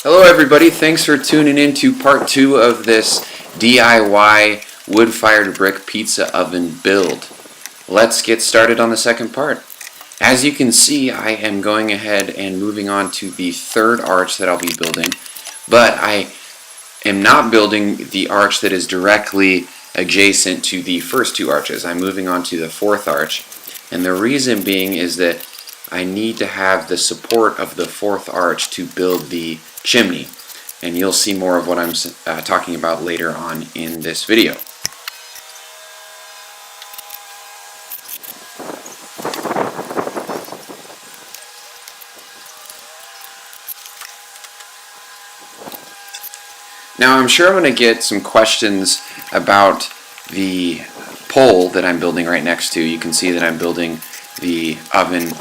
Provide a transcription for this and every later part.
Hello everybody, thanks for tuning in to part 2 of this DIY wood-fired brick pizza oven build. Let's get started on the second part. As you can see, I am going ahead and moving on to the third arch that I'll be building, but I am not building the arch that is directly adjacent to the first two arches. I'm moving on to the fourth arch, and the reason being is that I need to have the support of the fourth arch to build the chimney, and you'll see more of what I'm talking about later on in this video. Now I'm sure I'm going to get some questions about the pole that I'm building right next to. You can see that I'm building the oven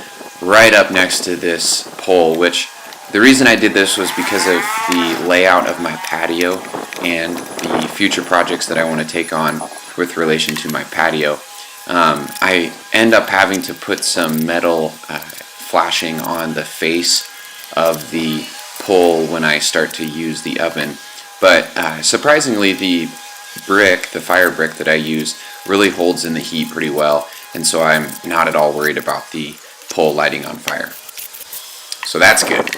right up next to this pole, which the reason I did this was because of the layout of my patio and the future projects that I want to take on with relation to my patio. I end up having to put some metal flashing on the face of the pole when I start to use the oven. But surprisingly, the fire brick that I use, really holds in the heat pretty well, and so I'm not at all worried about the pole lighting on fire. So that's good.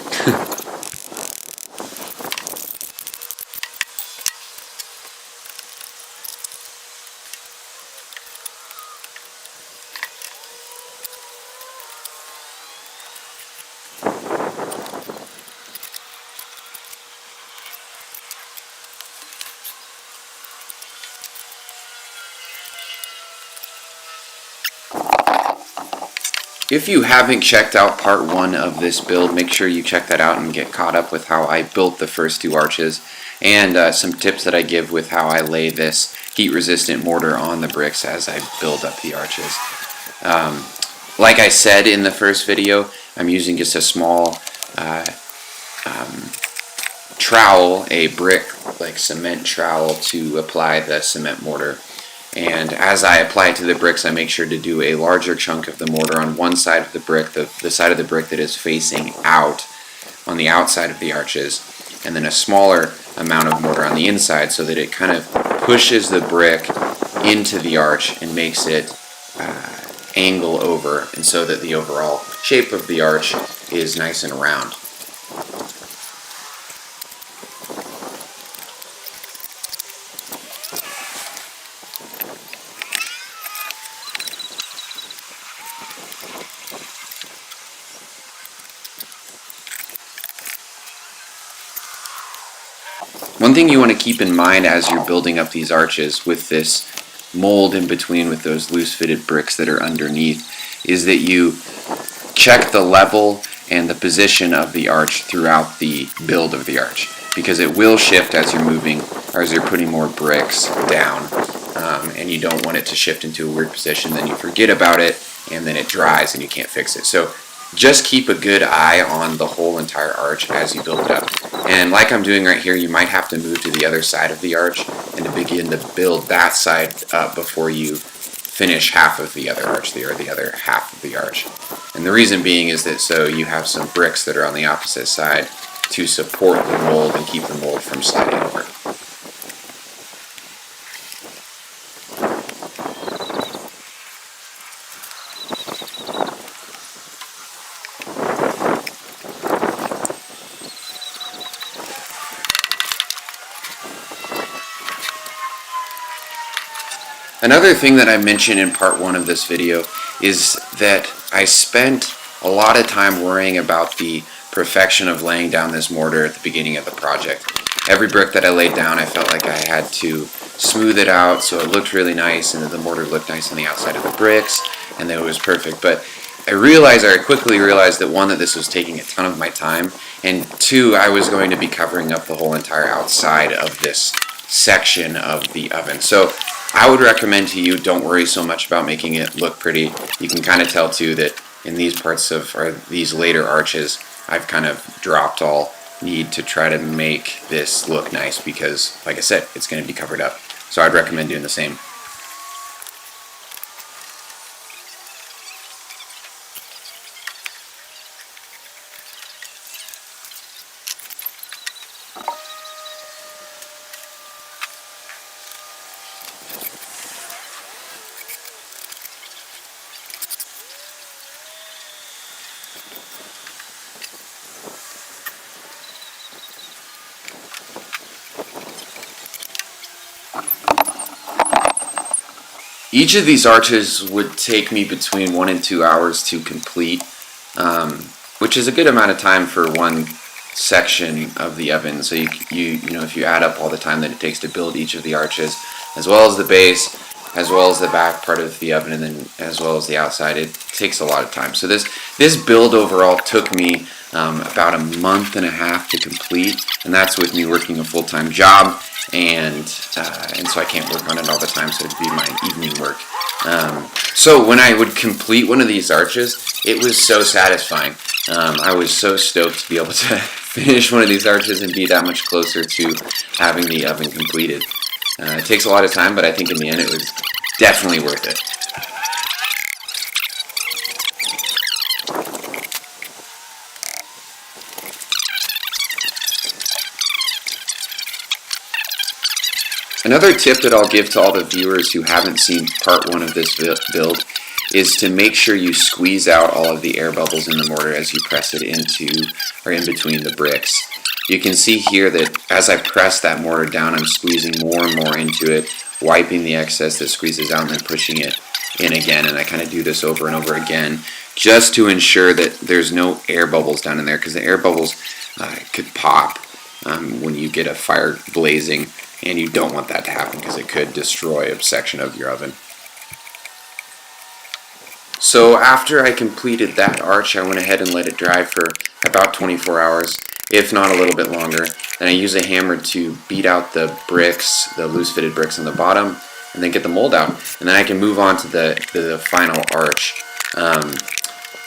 If you haven't checked out part 1 of this build, make sure you check that out and get caught up with how I built the first two arches and some tips that I give with how I lay this heat-resistant mortar on the bricks as I build up the arches. Like I said in the first video, I'm using just a small trowel, a brick like cement trowel, to apply the cement mortar. And as I apply it to the bricks, I make sure to do a larger chunk of the mortar on one side of the brick, the side of the brick that is facing out on the outside of the arches, and then a smaller amount of mortar on the inside so that it kind of pushes the brick into the arch and makes it angle over, and so that the overall shape of the arch is nice and round. One thing you want to keep in mind as you're building up these arches with this mold in between with those loose fitted bricks that are underneath is that you check the level and the position of the arch throughout the build of the arch, because it will shift as you're moving or as you're putting more bricks down, and you don't want it to shift into a weird position. Then you forget about it and then it dries and you can't fix it. So just keep a good eye on the whole entire arch as you build it up. And like I'm doing right here, you might have to move to the other side of the arch and to begin to build that side up before you finish half of the other arch, or the other half of the arch. And the reason being is that so you have some bricks that are on the opposite side to support the mold and keep the mold from sliding over. Another thing that I mentioned in part 1 of this video is that I spent a lot of time worrying about the perfection of laying down this mortar at the beginning of the project. Every brick that I laid down, I felt like I had to smooth it out so it looked really nice and that the mortar looked nice on the outside of the bricks and that it was perfect. But I quickly realized that one, that this was taking a ton of my time, and two, I was going to be covering up the whole entire outside of this section of the oven. So I would recommend to you, don't worry so much about making it look pretty. You can kind of tell too that in these parts of, or these later arches, I've kind of dropped all need to try to make this look nice because, like I said, it's going to be covered up. So I'd recommend doing the same. Each of these arches would take me between 1 and 2 hours to complete, which is a good amount of time for one section of the oven. So you know, if you add up all the time that it takes to build each of the arches, as well as the base, as well as the back part of the oven, and then as well as the outside, it takes a lot of time. So this build overall took me about a month and a half to complete, and that's with me working a full-time job, and so I can't work on it all the time, so it'd be my evening work. So when I would complete one of these arches, it was so satisfying. I was so stoked to be able to finish one of these arches and be that much closer to having the oven completed. It takes a lot of time, but I think in the end it was definitely worth it. Another tip that I'll give to all the viewers who haven't seen part 1 of this build is to make sure you squeeze out all of the air bubbles in the mortar as you press it into or in between the bricks. You can see here that as I press that mortar down, I'm squeezing more and more into it, wiping the excess that squeezes out and then pushing it in again. And I kind of do this over and over again just to ensure that there's no air bubbles down in there, because the air bubbles could pop when you get a fire blazing, and you don't want that to happen because it could destroy a section of your oven. So after I completed that arch, I went ahead and let it dry for about 24 hours, if not a little bit longer. Then I use a hammer to beat out the bricks, the loose fitted bricks on the bottom, and then get the mold out. And then I can move on to the final arch.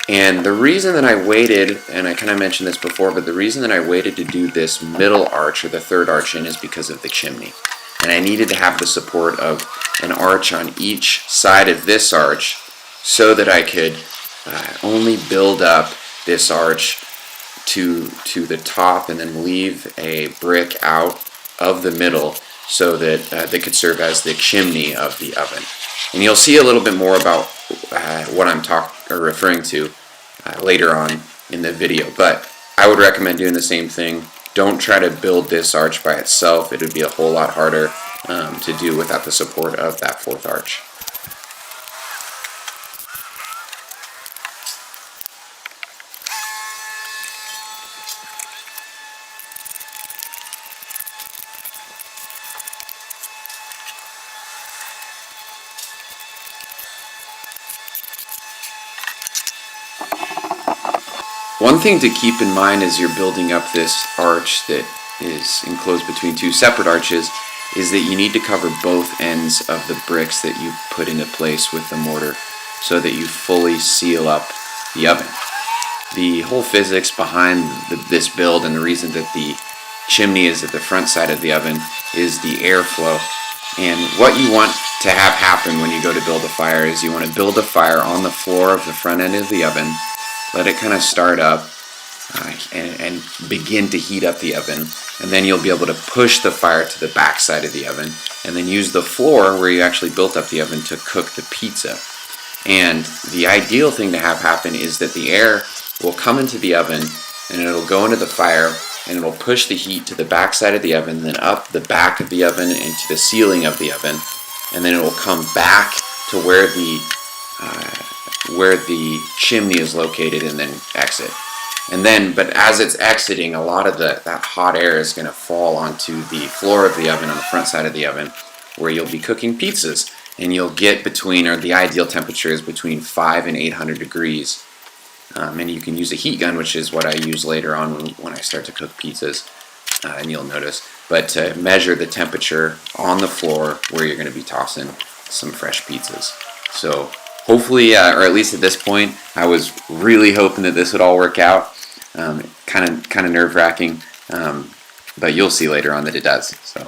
And the reason that I waited, and I kind of mentioned this before, but the reason that I waited to do this middle arch, or the third arch in, is because of the chimney. And I needed to have the support of an arch on each side of this arch so that I could only build up this arch to the top and then leave a brick out of the middle so that they could serve as the chimney of the oven. And you'll see a little bit more about what I'm referring to later on in the video, but I would recommend doing the same thing. Don't try to build this arch by itself. It would be a whole lot harder to do without the support of that fourth arch. One thing to keep in mind as you're building up this arch that is enclosed between two separate arches is that you need to cover both ends of the bricks that you put into place with the mortar so that you fully seal up the oven. The whole physics behind this build, and the reason that the chimney is at the front side of the oven, is the airflow. And what you want to have happen when you go to build a fire is you want to build a fire on the floor of the front end of the oven, let it kind of start up and begin to heat up the oven, and then you'll be able to push the fire to the back side of the oven and then use the floor where you actually built up the oven to cook the pizza. And the ideal thing to have happen is that the air will come into the oven and it'll go into the fire and it'll push the heat to the back side of the oven, then up the back of the oven into the ceiling of the oven, and then it will come back to where the chimney is located and then exit. And then, but as it's exiting, a lot of that hot air is going to fall onto the floor of the oven on the front side of the oven where you'll be cooking pizzas. And you'll get between, or the ideal temperature is between 500 and 800 degrees. And you can use a heat gun, which is what I use later on when I start to cook pizzas, and you'll notice. But to measure the temperature on the floor where you're going to be tossing some fresh pizzas. So hopefully, or at least at this point, I was really hoping that this would all work out. Kind of nerve-wracking, but you'll see later on that it does. So.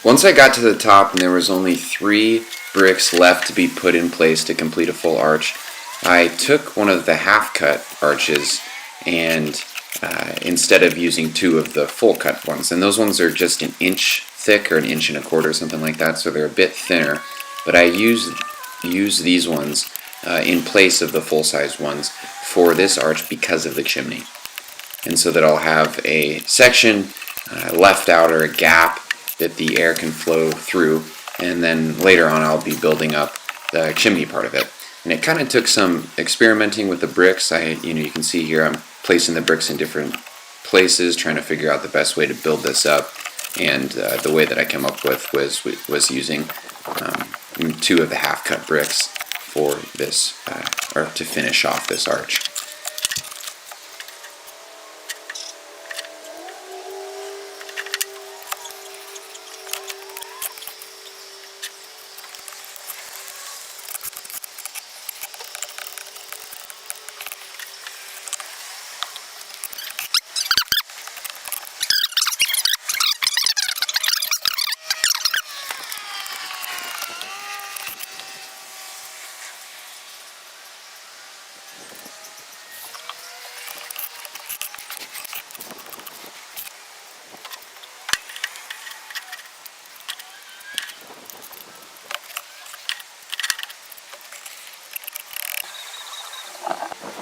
Once I got to the top and there was only 3 bricks left to be put in place to complete a full arch, I took one of the half-cut arches and instead of using 2 of the full-cut ones, and those ones are just an inch thick or an inch and a quarter, something like that, so they're a bit thinner, but I use these ones in place of the full-size ones for this arch because of the chimney. And so that I'll have a section left out, or a gap that the air can flow through, and then later on I'll be building up the chimney part of it. And it kind of took some experimenting with the bricks. You can see here I'm placing the bricks in different places, trying to figure out the best way to build this up. And the way that I came up with was using 2 of the half-cut bricks for this, or to finish off this arch.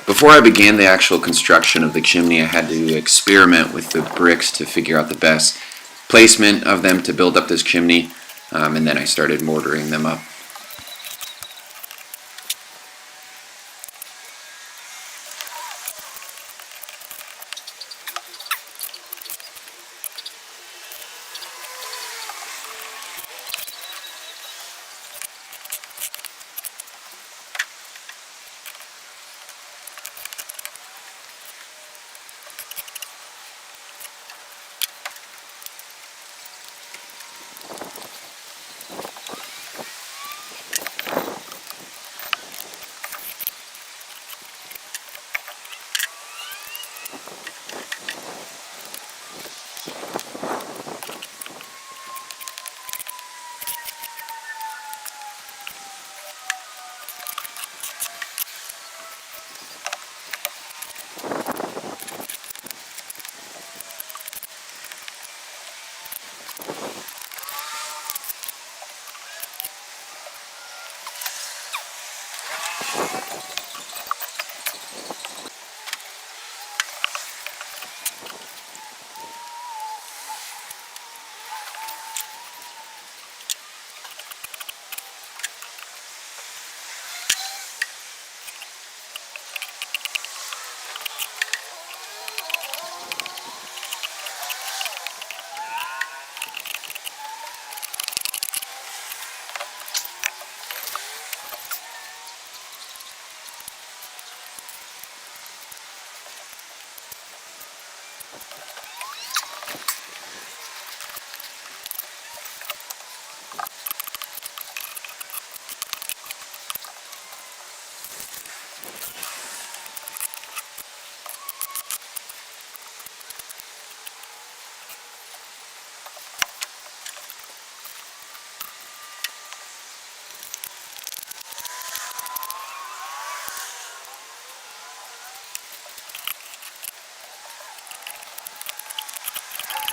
Before I began the actual construction of the chimney, I had to experiment with the bricks to figure out the best placement of them to build up this chimney, and then I started mortaring them up.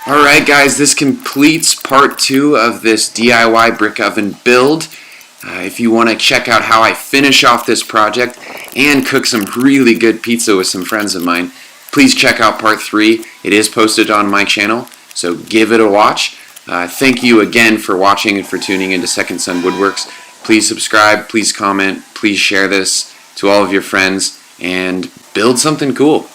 Alright guys, this completes part 2 of this DIY brick oven build. If you want to check out how I finish off this project and cook some really good pizza with some friends of mine, please check out part 3. It is posted on my channel, so give it a watch. Thank you again for watching and for tuning into Second Son Woodworks. Please subscribe, please comment, please share this to all of your friends, and build something cool.